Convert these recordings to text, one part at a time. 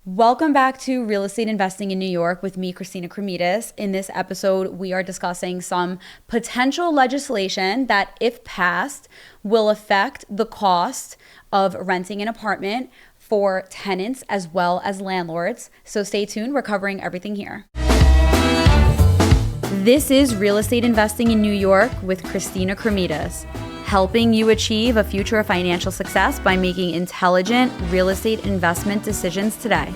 Welcome back to Real Estate Investing in New York with me, Christina Kremidas. In this episode, we are discussing some potential legislation that, if passed, will affect the cost of renting an apartment for tenants as well as landlords. So stay tuned, we're covering everything here. This is Real Estate Investing in New York with Christina Kremidas, helping you achieve a future of financial success by making intelligent real estate investment decisions today.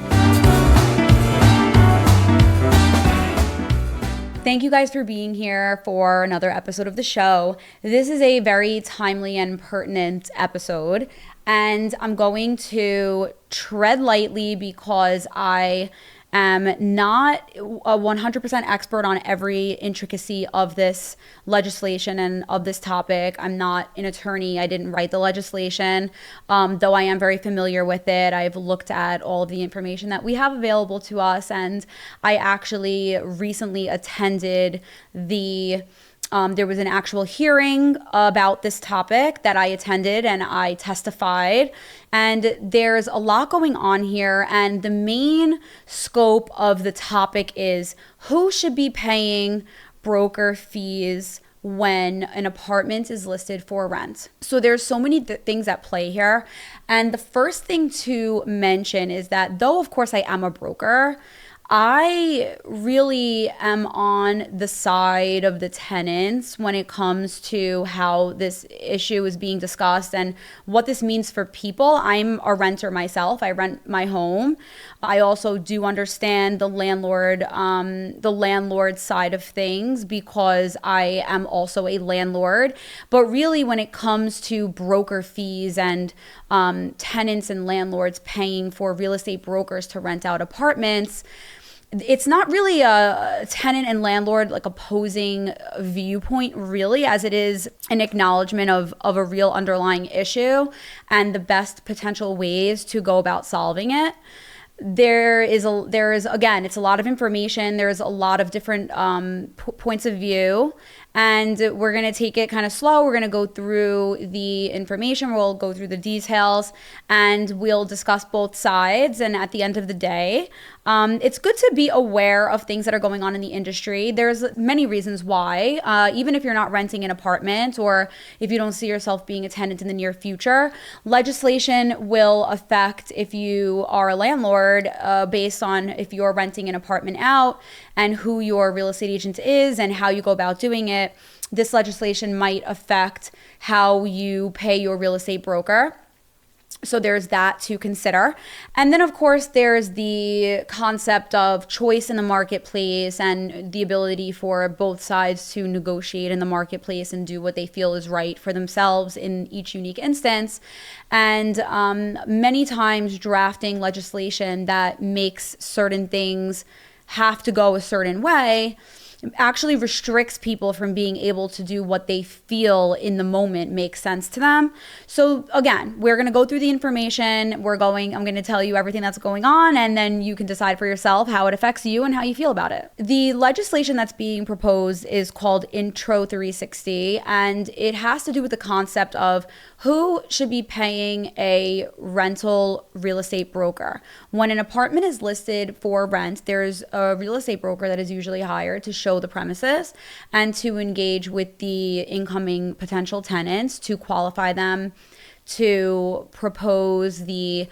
Thank you guys for being here for another episode of the show. This is a very timely and pertinent episode, and I'm going to tread lightly because I am not a 100% expert on every intricacy of this legislation and of this topic. I'm not an attorney. I didn't write the legislation, though I am very familiar with it. I've looked at all of the information that we have available to us, and I actually recently attended there was an actual hearing about this topic that I attended and I testified. And there's a lot going on here. And the main scope of the topic is who should be paying broker fees when an apartment is listed for rent. So there's so many things at play here. And the first thing to mention is that though, of course, I am a broker, I really am on the side of the tenants when it comes to how this issue is being discussed and what this means for people. I'm a renter myself. I rent my home. I also do understand the landlord side of things because I am also a landlord. But really, when it comes to broker fees and tenants and landlords paying for real estate brokers to rent out apartments, it's not really a tenant and landlord like opposing viewpoint really, as it is an acknowledgement of a real underlying issue and the best potential ways to go about solving it. There is again, it's a lot of information. There's a lot of different points of view, and we're going to take it kind of slow. We're going to go through the information. We'll go through the details, and we'll discuss both sides. And at the end of the day, it's good to be aware of things that are going on in the industry. There's many reasons why, even if you're not renting an apartment or if you don't see yourself being a tenant in the near future, legislation will affect if you are a landlord based on if you're renting an apartment out and who your real estate agent is and how you go about doing it. This legislation might affect how you pay your real estate broker. So there's that to consider. And then, of course, there's the concept of choice in the marketplace and the ability for both sides to negotiate in the marketplace and do what they feel is right for themselves in each unique instance. And many times drafting legislation that makes certain things have to go a certain way actually restricts people from being able to do what they feel in the moment makes sense to them. So again, we're going to go through the information. I'm going to tell you everything that's going on, and then you can decide for yourself how it affects you and how you feel about it. The legislation that's being proposed is called Intro 360, and it has to do with the concept of who should be paying a rental real estate broker. When an apartment is listed for rent, there's a real estate broker that is usually hired to show the premises and to engage with the incoming potential tenants, to qualify them, to propose the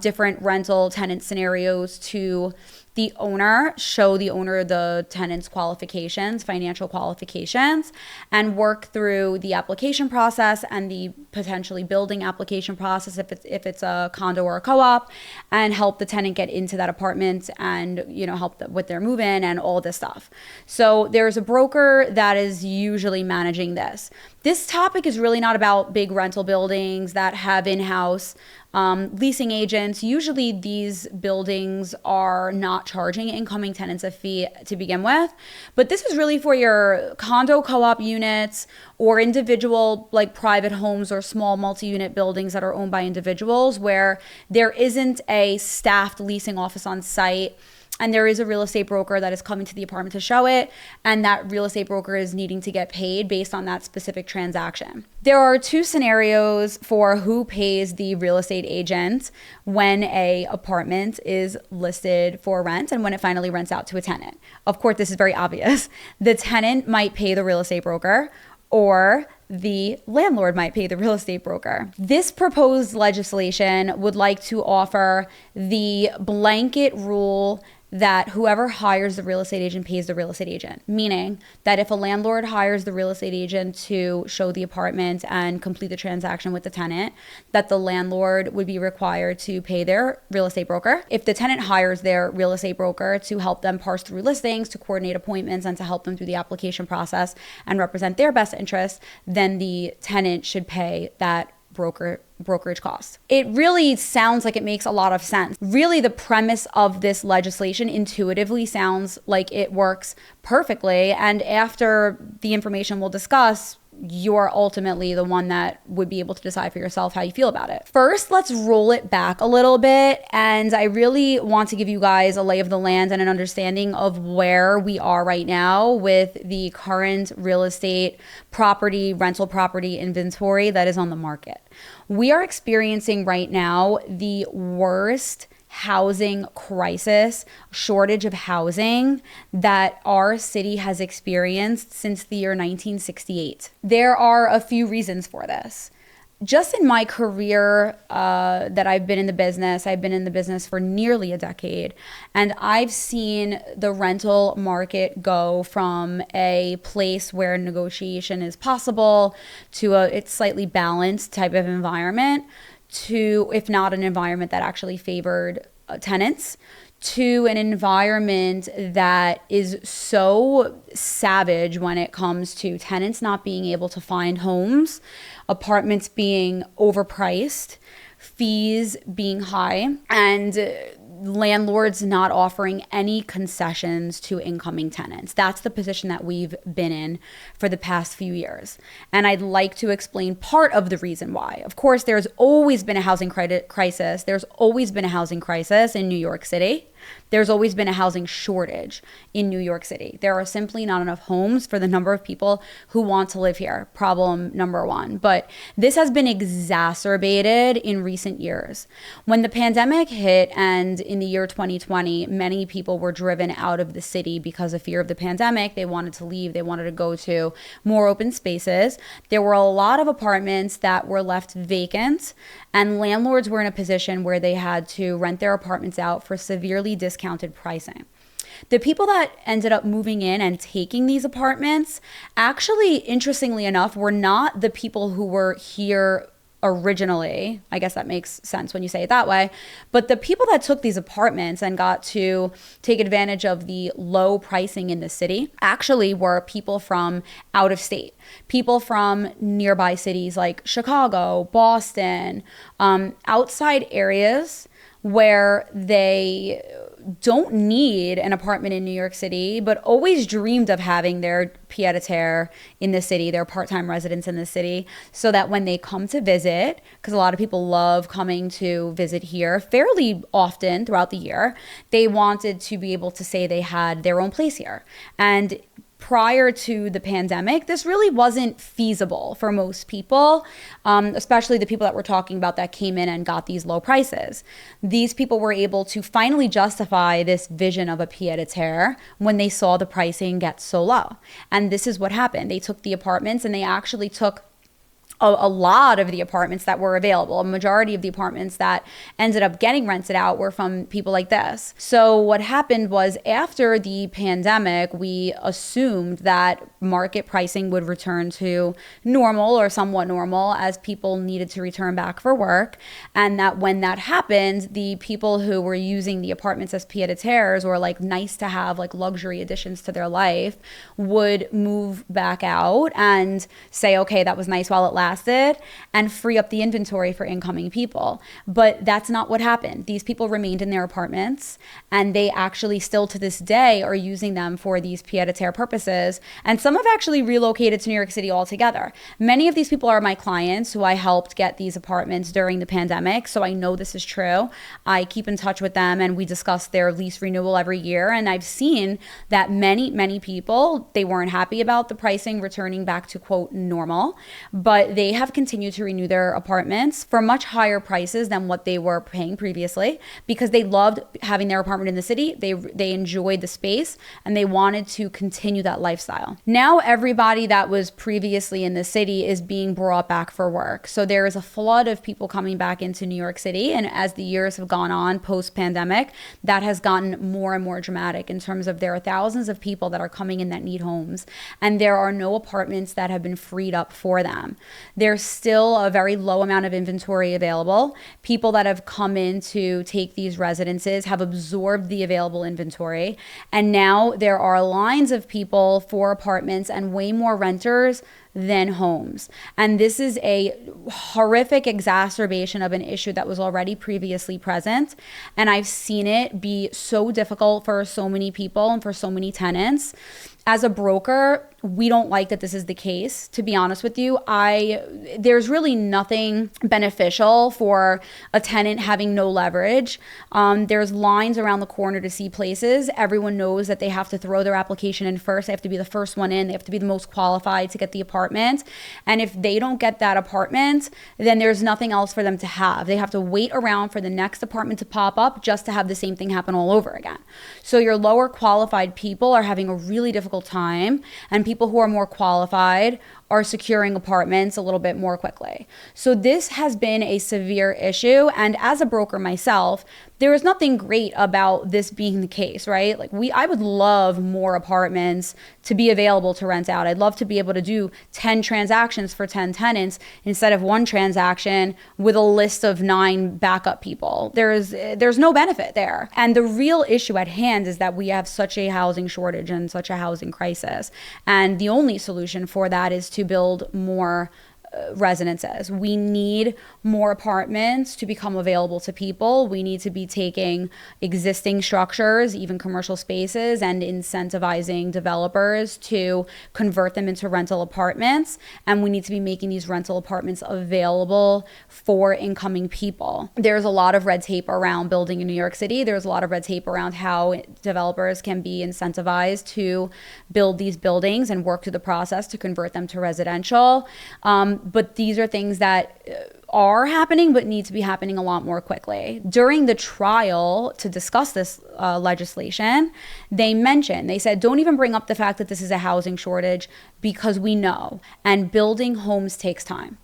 different rental tenant scenarios to the owner, show the owner the tenant's qualifications, financial qualifications, and work through the application process and the potentially building application process if it's a condo or a co-op, and help the tenant get into that apartment and help with their move-in and all this stuff. So there's a broker that is usually managing this. This topic is really not about big rental buildings that have in-house leasing agents. Usually these buildings are not charging incoming tenants a fee to begin with, but this is really for your condo co-op units or individual like private homes or small multi-unit buildings that are owned by individuals where there isn't a staffed leasing office on site and there is a real estate broker that is coming to the apartment to show it, and that real estate broker is needing to get paid based on that specific transaction. There are two scenarios for who pays the real estate agent when a apartment is listed for rent and when it finally rents out to a tenant. Of course, this is very obvious. The tenant might pay the real estate broker, or the landlord might pay the real estate broker. This proposed legislation would like to offer the blanket rule that whoever hires the real estate agent pays the real estate agent, meaning that if a landlord hires the real estate agent to show the apartment and complete the transaction with the tenant, that the landlord would be required to pay their real estate broker. If the tenant hires their real estate broker to help them parse through listings, to coordinate appointments, and to help them through the application process and represent their best interests, then the tenant should pay that brokerage costs. It really sounds like it makes a lot of sense. Really, the premise of this legislation intuitively sounds like it works perfectly. And after the information we'll discuss, you're ultimately the one that would be able to decide for yourself how you feel about it. First, let's roll it back a little bit. And I really want to give you guys a lay of the land and an understanding of where we are right now with the current real estate property, rental property inventory that is on the market. We are experiencing right now the worst housing crisis, shortage of housing that our city has experienced since the year 1968. There are a few reasons for this. Just in my career that I've been in the business for nearly a decade, and I've seen the rental market go from a place where negotiation is possible to it's slightly balanced type of environment to, if not an environment that actually favored tenants, to an environment that is so savage when it comes to tenants not being able to find homes, apartments being overpriced, fees being high, and landlords not offering any concessions to incoming tenants. That's the position that we've been in for the past few years. And I'd like to explain part of the reason why. Of course, there's always been a housing crisis. There's always been a housing crisis in New York City. There's always been a housing shortage in New York City. There are simply not enough homes for the number of people who want to live here. Problem number one. But this has been exacerbated in recent years. When the pandemic hit and in the year 2020, many people were driven out of the city because of fear of the pandemic. They wanted to leave. They wanted to go to more open spaces. There were a lot of apartments that were left vacant, and landlords were in a position where they had to rent their apartments out for severely discounted pricing. The people that ended up moving in and taking these apartments, actually, interestingly enough, were not the people who were here originally. I guess that makes sense when you say it that way. But the people that took these apartments and got to take advantage of the low pricing in the city actually were people from out of state, people from nearby cities like Chicago, Boston, outside areas where they don't need an apartment in New York City, but always dreamed of having their pied-à-terre in the city, their part-time residence in the city, so that when they come to visit, because a lot of people love coming to visit here fairly often throughout the year, they wanted to be able to say they had their own place here. And prior to the pandemic, this really wasn't feasible for most people, especially the people that we're talking about that came in and got these low prices. These people were able to finally justify this vision of a pied-à-terre when they saw the pricing get so low. And this is what happened. They took the apartments and they actually took a lot of the apartments that were available. A majority of the apartments that ended up getting rented out were from people like this. So what happened was, after the pandemic, we assumed that market pricing would return to normal or somewhat normal as people needed to return back for work. And that when that happened, the people who were using the apartments as pied-à-terres, or like nice to have, like luxury additions to their life, would move back out and say, okay, that was nice while it lasted, lasted and free up the inventory for incoming people. But that's not what happened. These people remained in their apartments, and they actually still to this day are using them for these pied-à-terre purposes. And some have actually relocated to New York City altogether. Many of these people are my clients who I helped get these apartments during the pandemic. So I know this is true. I keep in touch with them and we discuss their lease renewal every year. And I've seen that many people, they weren't happy about the pricing returning back to quote normal, but they have continued to renew their apartments for much higher prices than what they were paying previously because they loved having their apartment in the city. They enjoyed the space and they wanted to continue that lifestyle. Now everybody that was previously in the city is being brought back for work. So there is a flood of people coming back into New York City. And as the years have gone on post-pandemic, that has gotten more and more dramatic in terms of there are thousands of people that are coming in that need homes, and there are no apartments that have been freed up for them. There's still a very low amount of inventory available. People that have come in to take these residences have absorbed the available inventory, and now there are lines of people for apartments and way more renters than homes. And this is a horrific exacerbation of an issue that was already previously present. And I've seen it be so difficult for so many people and for so many tenants. As a broker, we don't like that this is the case. To be honest with you, there's really nothing beneficial for a tenant having no leverage. There's lines around the corner to see places. Everyone knows that they have to throw their application in first. They have to be the first one in. They have to be the most qualified to get the apartment. And if they don't get that apartment, then there's nothing else for them to have. They have to wait around for the next apartment to pop up just to have the same thing happen all over again. So your lower qualified people are having a really difficult time, and people who are more qualified are securing apartments a little bit more quickly. So this has been a severe issue. And as a broker myself, there is nothing great about this being the case, right? Like I would love more apartments to be available to rent out. I'd love to be able to do 10 transactions for 10 tenants instead of one transaction with a list of 9 backup people. There's no benefit there. And the real issue at hand is that we have such a housing shortage and such a housing crisis. And the only solution for that is to build more residences. We need more apartments to become available to people. We need to be taking existing structures, even commercial spaces, and incentivizing developers to convert them into rental apartments. And we need to be making these rental apartments available for incoming people. There's a lot of red tape around building in New York City. There's a lot of red tape around how developers can be incentivized to build these buildings and work through the process to convert them to residential. But these are things that are happening but need to be happening a lot more quickly. During the trial to discuss this legislation, they said, don't even bring up the fact that this is a housing shortage because we know, and building homes takes time.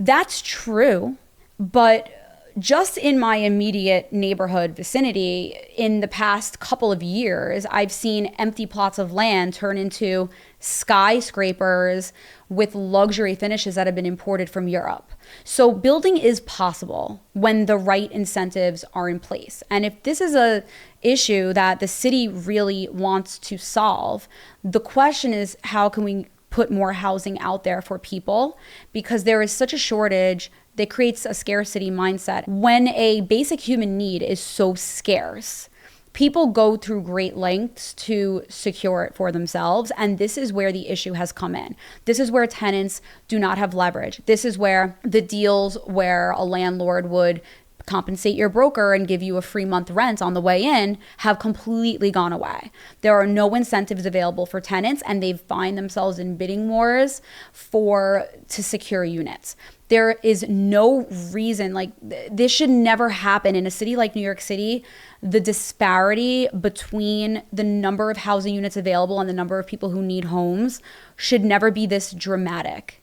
That's true, but just in my immediate neighborhood vicinity, in the past couple of years, I've seen empty plots of land turn into skyscrapers with luxury finishes that have been imported from Europe. So building is possible when the right incentives are in place. And if this is a issue that the city really wants to solve, the question is, how can we put more housing out there for people? Because there is such a shortage that creates a scarcity mindset. When a basic human need is so scarce, people go through great lengths to secure it for themselves. And this is where the issue has come in. This is where tenants do not have leverage. This is where the deals where a landlord would compensate your broker and give you a free month rent on the way in have completely gone away. There are no incentives available for tenants, and they find themselves in bidding wars to secure units. There is no reason, this should never happen in a city like New York City. The disparity between the number of housing units available and the number of people who need homes should never be this dramatic.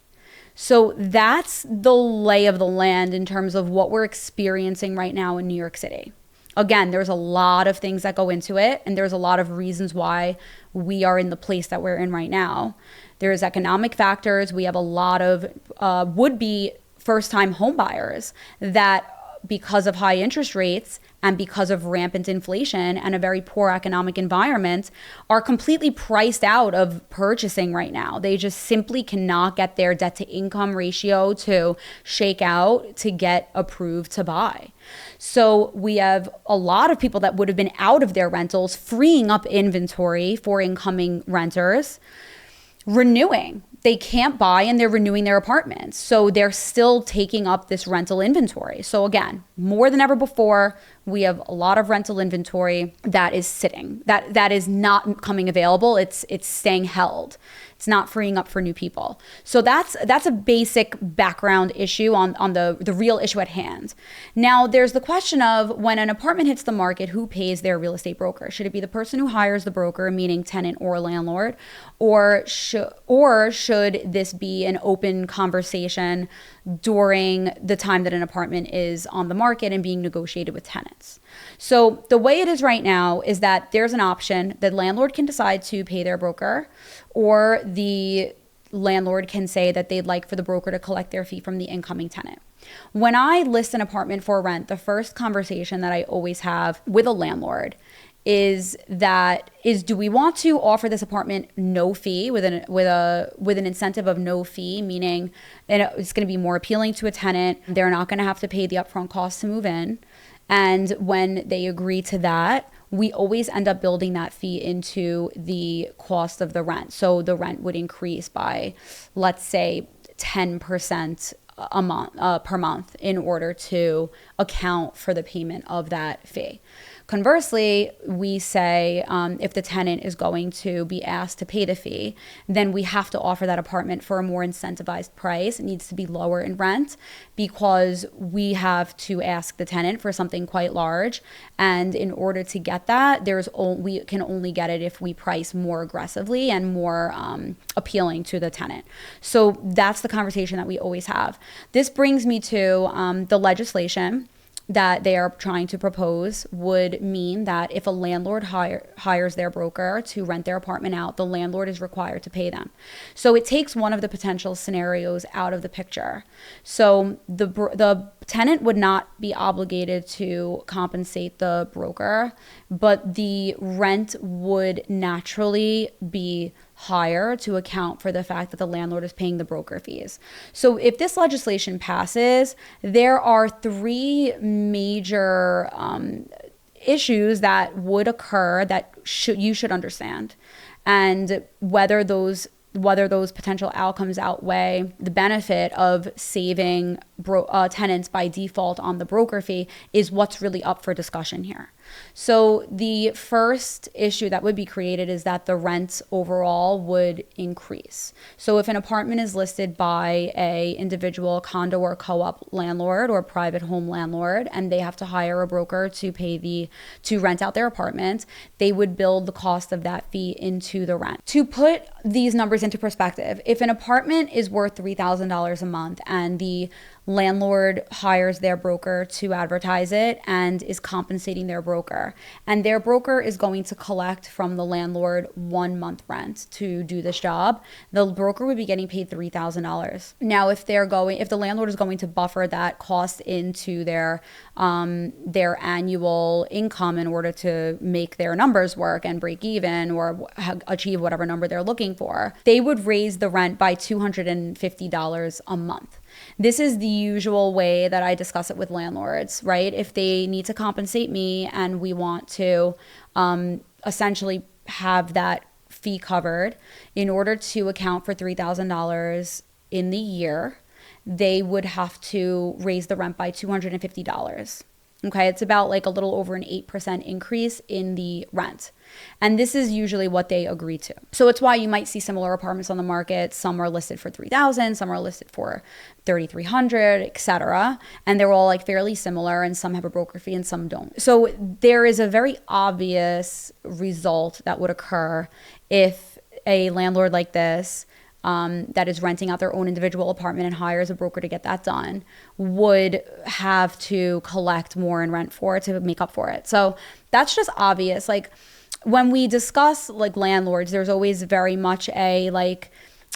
So that's the lay of the land in terms of what we're experiencing right now in New York City. Again, there's a lot of things that go into it, and there's a lot of reasons why we are in the place that we're in right now. There's economic factors. We have a lot of would-be first-time home buyers that because of high interest rates and because of rampant inflation and a very poor economic environment, are completely priced out of purchasing right now. They just simply cannot get their debt to income ratio to shake out to get approved to buy. So we have a lot of people that would have been out of their rentals, freeing up inventory for incoming renters, renewing. They can't buy and they're renewing their apartments. So they're still taking up this rental inventory. So again, more than ever before, we have a lot of rental inventory that is sitting, that is not coming available. It's staying held. It's not freeing up for new people. So that's a basic background issue on the real issue at hand. Now, there's the question of when an apartment hits the market, who pays their real estate broker? Should it be the person who hires the broker, meaning tenant or landlord, or should this be an open conversation during the time that an apartment is on the market and being negotiated with tenants? So the way it is right now is that there's an option that landlord can decide to pay their broker, or the landlord can say that they'd like for the broker to collect their fee from the incoming tenant. When I list an apartment for rent, the first conversation that I always have with a landlord is do we want to offer this apartment no fee with an incentive of no fee, meaning it's going to be more appealing to a tenant. They're not going to have to pay the upfront cost to move in. And when they agree to that, we always end up building that fee into the cost of the rent. So the rent would increase by, let's say, 10% a month per month in order to account for the payment of that fee. Conversely, we say if the tenant is going to be asked to pay the fee, then we have to offer that apartment for a more incentivized price. It needs to be lower in rent because we have to ask the tenant for something quite large. And in order to get that, we can only get it if we price more aggressively and more appealing to the tenant. So that's the conversation that we always have. This brings me to the legislation that they are trying to propose would mean that if a landlord hires their broker to rent their apartment out, the landlord is required to pay them. So it takes one of the potential scenarios out of the picture. So the tenant would not be obligated to compensate the broker, but the rent would naturally be higher to account for the fact that the landlord is paying the broker fees. So if this legislation passes, there are three major issues that would occur that you should understand. And whether those potential outcomes outweigh the benefit of saving tenants by default on the broker fee is what's really up for discussion here. So the first issue that would be created is that the rent overall would increase. So if an apartment is listed by a individual condo or co-op landlord or private home landlord, and they have to hire a broker to rent out their apartment, they would build the cost of that fee into the rent. To put these numbers into perspective, if an apartment is worth $3,000 a month and the landlord hires their broker to advertise it and is compensating their broker, and their broker is going to collect from the landlord 1 month rent to do this job, the broker would be getting paid $3,000. Now, if the landlord is going to buffer that cost into their annual income in order to make their numbers work and break even or achieve whatever number they're looking for, they would raise the rent by $250 a month. This is the usual way that I discuss it with landlords, right? If they need to compensate me and we want to essentially have that fee covered in order to account for $3,000 in the year, they would have to raise the rent by $250. Okay, it's about like a little over an 8% increase in the rent. And this is usually what they agree to. So it's why you might see similar apartments on the market. Some are listed for $3,000, some are listed for $3,300, etc. And they're all like fairly similar, and some have a broker fee and some don't. So there is a very obvious result that would occur if a landlord like this that is renting out their own individual apartment and hires a broker to get that done would have to collect more in rent for it to make up for it. So that's just obvious. Like when we discuss like landlords, there's always very much a like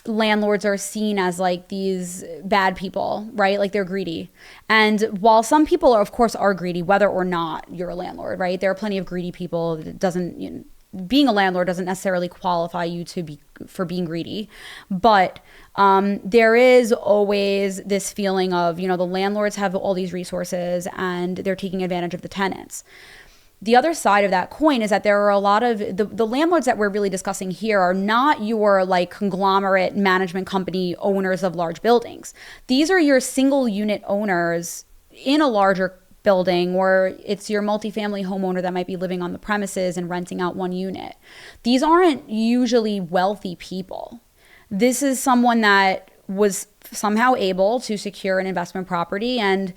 landlords are seen as like these bad people, right? Like they're greedy. And while some people are, of course, are greedy, whether or not you're a landlord, right? There are plenty of greedy people. It doesn't, being a landlord doesn't necessarily qualify you to be for being greedy. But there is always this feeling of, the landlords have all these resources and they're taking advantage of the tenants. The other side of that coin is that there are a lot of the landlords that we're really discussing here are not your like conglomerate management company owners of large buildings. These are your single unit owners in a larger building, or it's your multifamily homeowner that might be living on the premises and renting out one unit. These aren't usually wealthy people. This is someone that was somehow able to secure an investment property and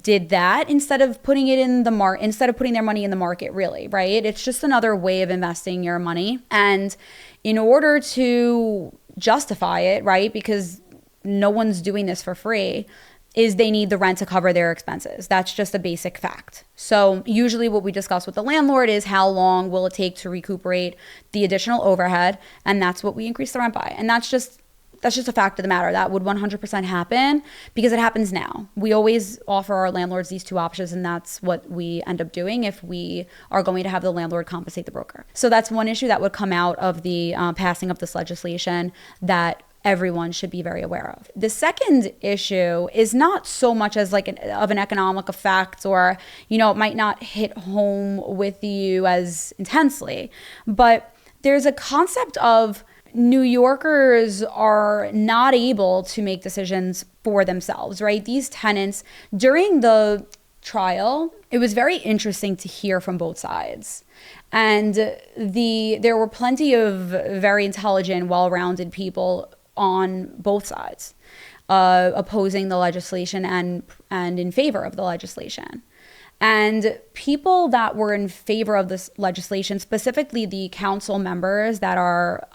did that instead of putting it in the instead of putting their money in the market, really, right? It's just another way of investing your money. And in order to justify it, right, because no one's doing this for free, is they need the rent to cover their expenses. That's just a basic fact. So usually what we discuss with the landlord is how long will it take to recuperate the additional overhead, and that's what we increase the rent by. And that's just a fact of the matter. That would 100% happen because it happens now. We always offer our landlords these two options, and that's what we end up doing if we are going to have the landlord compensate the broker. So that's one issue that would come out of the passing of this legislation that everyone should be very aware of. The second issue is not so much as like of an economic effect, or, it might not hit home with you as intensely, but there's a concept of New Yorkers are not able to make decisions for themselves, right? These tenants, during the trial, it was very interesting to hear from both sides. And there were plenty of very intelligent, well-rounded people on both sides, opposing the legislation and in favor of the legislation. And people that were in favor of this legislation, specifically the council members that are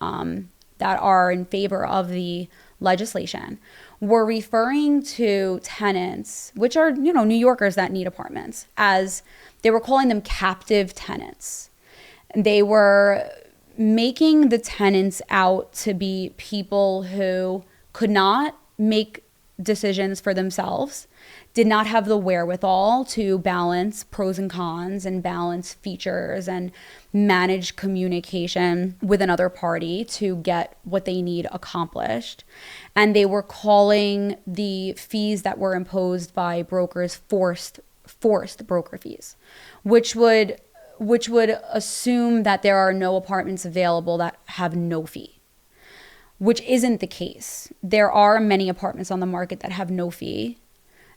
in favor of the legislation, were referring to tenants, which are, New Yorkers that need apartments, as they were calling them captive tenants. They were making the tenants out to be people who could not make decisions for themselves, did not have the wherewithal to balance pros and cons and balance features and manage communication with another party to get what they need accomplished. And they were calling the fees that were imposed by brokers forced broker fees, which would assume that there are no apartments available that have no fee, which isn't the case. There are many apartments on the market that have no fee.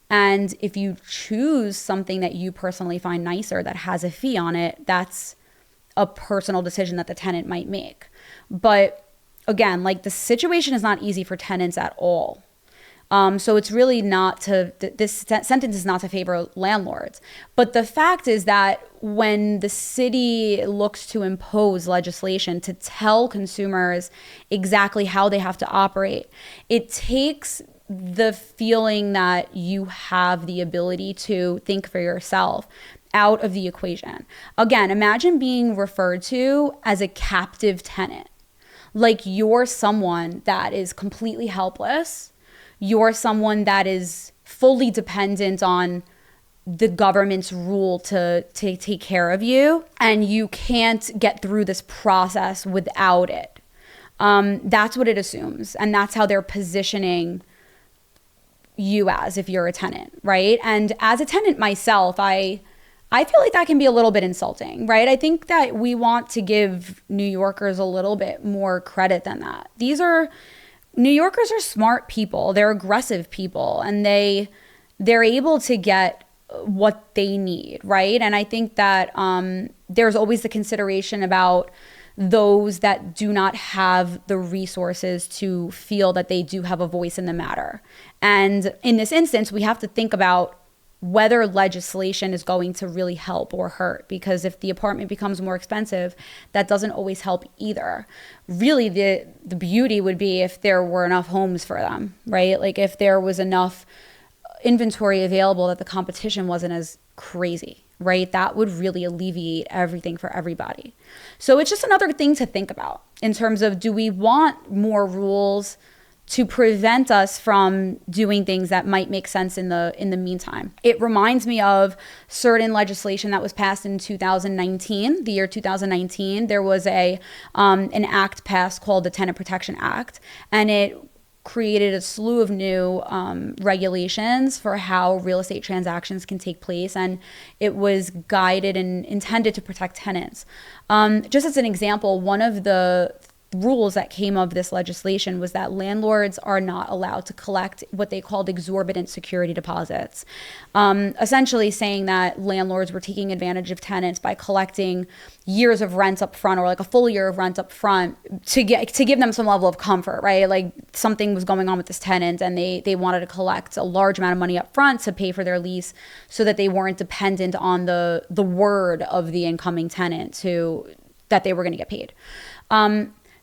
And if you choose something that you personally find nicer that has a fee on it, that's a personal decision that the tenant might make. But again, like, the situation is not easy for tenants at all. So it's really this sentence is not to favor landlords. But the fact is that when the city looks to impose legislation to tell consumers exactly how they have to operate, it takes the feeling that you have the ability to think for yourself out of the equation. Again, imagine being referred to as a captive tenant. Like, you're someone that is completely helpless. You're someone that is fully dependent on the government's rule to take care of you, and you can't get through this process without it. That's what it assumes, and that's how they're positioning you as, if you're a tenant, right? And as a tenant myself, I feel like that can be a little bit insulting, right? I think that we want to give New Yorkers a little bit more credit than that. New Yorkers are smart people. They're aggressive people, and they're able to get what they need, right? And I think that there's always the consideration about those that do not have the resources to feel that they do have a voice in the matter. And in this instance, we have to think about whether legislation is going to really help or hurt, because if the apartment becomes more expensive, that doesn't always help either. Really, the beauty would be if there were enough homes for them, right? Like, if there was enough inventory available that the competition wasn't as crazy, right? That would really alleviate everything for everybody. So it's just another thing to think about in terms of, do we want more rules to prevent us from doing things that might make sense in the meantime. It reminds me of certain legislation that was passed in 2019, the year 2019. There was an act passed called the Tenant Protection Act, and it created a slew of new regulations for how real estate transactions can take place, and it was guided and intended to protect tenants. Just as an example, one of the rules that came of this legislation was that landlords are not allowed to collect what they called exorbitant security deposits, essentially saying that landlords were taking advantage of tenants by collecting years of rent up front, or like a full year of rent up front, to give them some level of comfort, right? Like something was going on with this tenant and they wanted to collect a large amount of money up front to pay for their lease so that they weren't dependent on the word of the incoming tenant that they were going to get paid.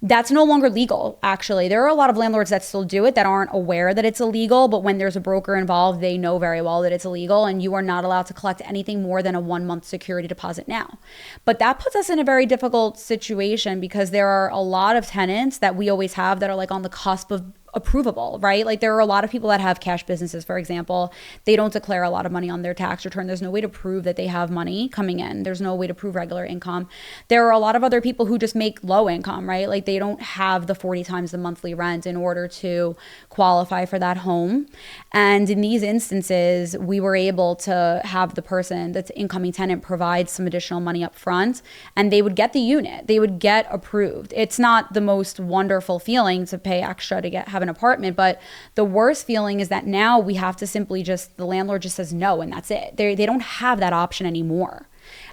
That's no longer legal, actually. There are a lot of landlords that still do it that aren't aware that it's illegal, but when there's a broker involved, they know very well that it's illegal, and you are not allowed to collect anything more than a 1-month security deposit now. But that puts us in a very difficult situation, because there are a lot of tenants that we always have that are like on the cusp of approvable, right? Like there are a lot of people that have cash businesses, for example. They don't declare a lot of money on their tax return. There's no way to prove that they have money coming in. There's no way to prove regular income. There are a lot of other people who just make low income, right? Like they don't have the 40 times the monthly rent in order to qualify for that home. And in these instances, we were able to have the person, that's incoming tenant, provide some additional money up front, and they would get the unit. They would get approved. It's not the most wonderful feeling to pay extra to have an apartment, but the worst feeling is that now we have to simply the landlord just says no, and that's it. They don't have that option anymore.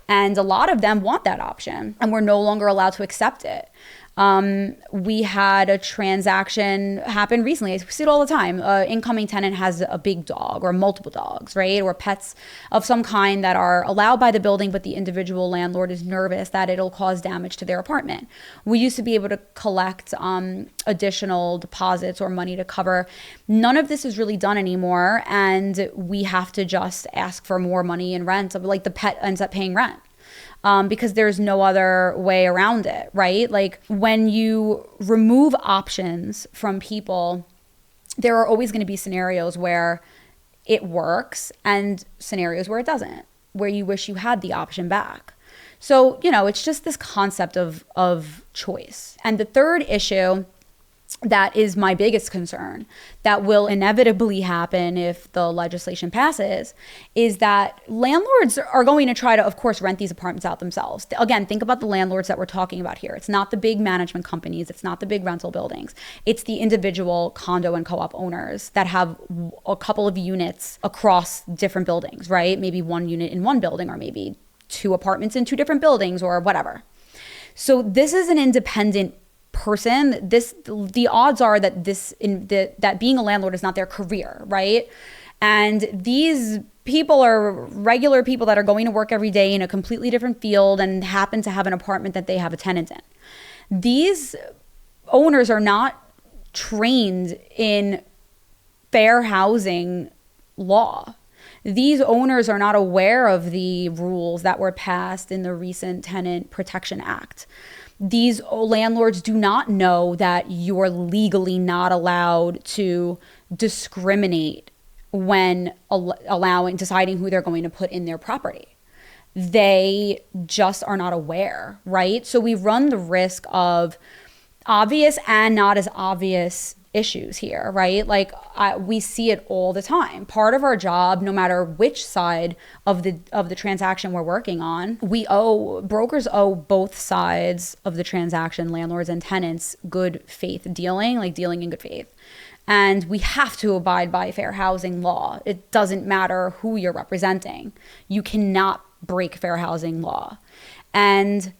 And a lot of them want that option, and we're no longer allowed to accept it. We had a transaction happen recently. I see it all the time. Incoming tenant has a big dog or multiple dogs, right? Or pets of some kind that are allowed by the building, but the individual landlord is nervous that it'll cause damage to their apartment. We used to be able to collect additional deposits or money to cover. None of this is really done anymore, and we have to just ask for more money in rent. Like the pet ends up paying rent. Because there's no other way around it, right? Like when you remove options from people, there are always going to be scenarios where it works and scenarios where it doesn't, where you wish you had the option back. So, it's just this concept of choice. And the third issue that is my biggest concern that will inevitably happen if the legislation passes is that landlords are going to try to, of course, rent these apartments out themselves. Again, think about the landlords that we're talking about here. It's not the big management companies. It's not the big rental buildings. It's the individual condo and co-op owners that have a couple of units across different buildings, right? Maybe one unit in one building, or maybe 2 apartments in 2 different buildings, or whatever. So this is an independent person. The odds are that that being a landlord is not their career, right? And these people are regular people that are going to work every day in a completely different field and happen to have an apartment that they have a tenant in. These owners are not trained in fair housing law. These owners are not aware of the rules that were passed in the recent Tenant Protection Act. These landlords do not know that you're legally not allowed to discriminate when deciding who they're going to put in their property. They just are not aware, right? So we run the risk of obvious and not as obvious issues here, right? Like we see it all the time. Part of our job, no matter which side of the transaction we're working on, brokers owe both sides of the transaction, landlords and tenants, good faith dealing, like dealing in good faith. And we have to abide by fair housing law. It doesn't matter who you're representing. You cannot break fair housing law. And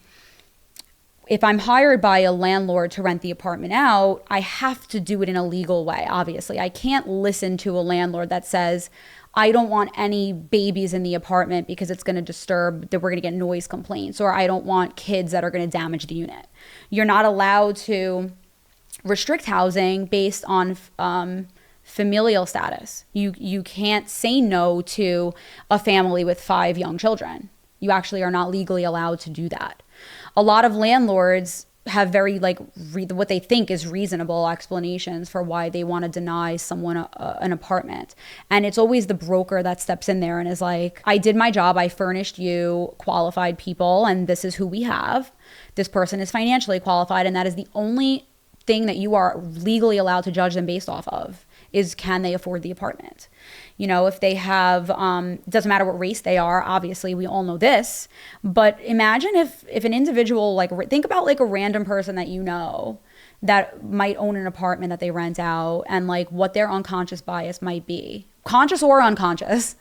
if I'm hired by a landlord to rent the apartment out, I have to do it in a legal way, obviously. I can't listen to a landlord that says, I don't want any babies in the apartment because it's going to disturb, that we're going to get noise complaints, or I don't want kids that are going to damage the unit. You're not allowed to restrict housing based on familial status. You can't say no to a family with 5 young children. You actually are not legally allowed to do that. A lot of landlords have very what they think is reasonable explanations for why they want to deny someone an apartment. And it's always the broker that steps in there and is like, I did my job. I furnished you qualified people, and this is who we have. This person is financially qualified, and that is the only thing that you are legally allowed to judge them based off of, is can they afford the apartment? If they have, it doesn't matter what race they are, obviously we all know this, but imagine if an individual, think about a random person that that might own an apartment that they rent out, and what their unconscious bias might be, conscious or unconscious.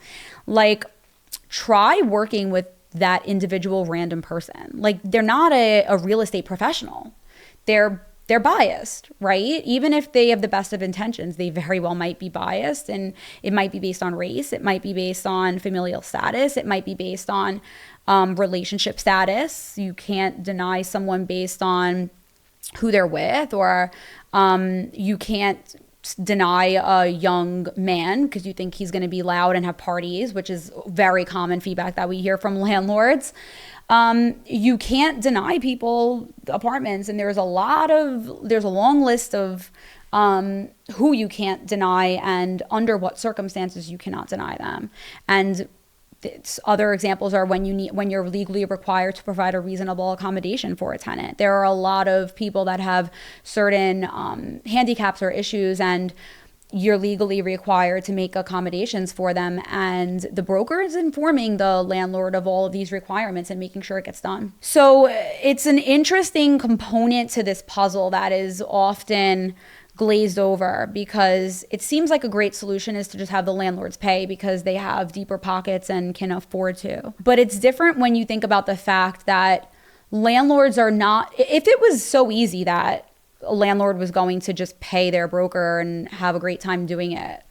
Try working with that individual random person. They're not a real estate professional. They're biased, right? Even if they have the best of intentions, they very well might be biased, and it might be based on race. It might be based on familial status. It might be based on relationship status. You can't deny someone based on who they're with, or you can't deny a young man because you think he's going to be loud and have parties, which is very common feedback that we hear from landlords. You can't deny people apartments, and there's a long list of who you can't deny and under what circumstances you cannot deny them. And other examples are when you're legally required to provide a reasonable accommodation for a tenant. There are a lot of people that have certain handicaps or issues, and you're legally required to make accommodations for them, and the broker is informing the landlord of all of these requirements and making sure it gets done. So it's an interesting component to this puzzle that is often glazed over, because it seems like a great solution is to just have the landlords pay because they have deeper pockets and can afford to. But it's different when you think about the fact that landlords are not, if it was so easy that a landlord was going to just pay their broker and have a great time doing it,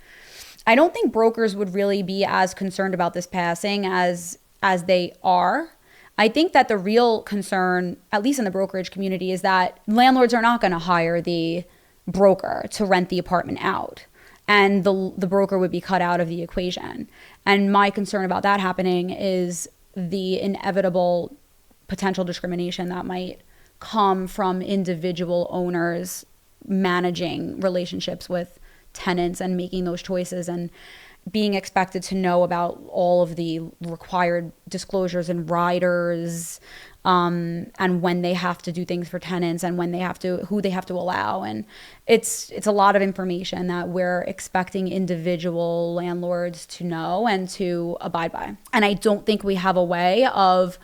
I don't think brokers would really be as concerned about this passing as they are. I think that the real concern, at least in the brokerage community, is that landlords are not going to hire the broker to rent the apartment out, and the broker would be cut out of the equation. And my concern about that happening is the inevitable potential discrimination that might come from individual owners managing relationships with tenants and making those choices and being expected to know about all of the required disclosures and riders, and when they have to do things for tenants and who they have to allow. And it's a lot of information that we're expecting individual landlords to know and to abide by. And I don't think we have a way of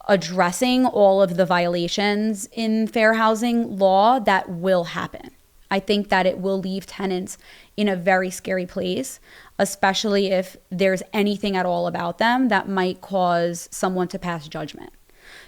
addressing all of the violations in fair housing law that will happen. I think that it will leave tenants in a very scary place, especially if there's anything at all about them that might cause someone to pass judgment.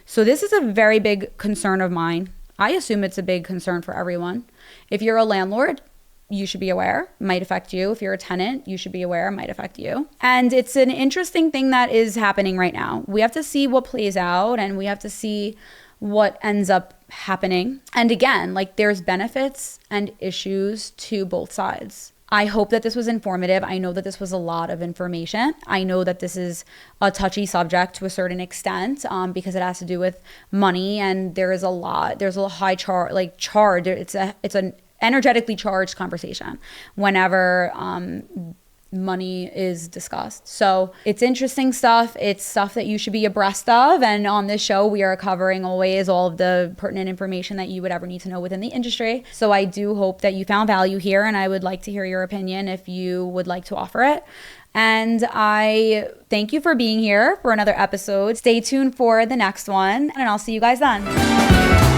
So this is a very big concern of mine. I assume it's a big concern for everyone. If you're a landlord, you should be aware. It might affect you. If you're a tenant, you should be aware. It might affect you. And it's an interesting thing that is happening right now. We have to see what plays out, and we have to see what ends up happening. And again, there's benefits and issues to both sides. I hope that this was informative. I know that this was a lot of information. I know that this is a touchy subject to a certain extent, because it has to do with money, and there's a high charge. It's an energetically charged conversation whenever money is discussed. So it's interesting stuff. It's stuff that you should be abreast of. And on this show, we are covering always all of the pertinent information that you would ever need to know within the industry. So I do hope that you found value here, and I would like to hear your opinion if you would like to offer it. And I thank you for being here for another episode. Stay tuned for the next one, and I'll see you guys then.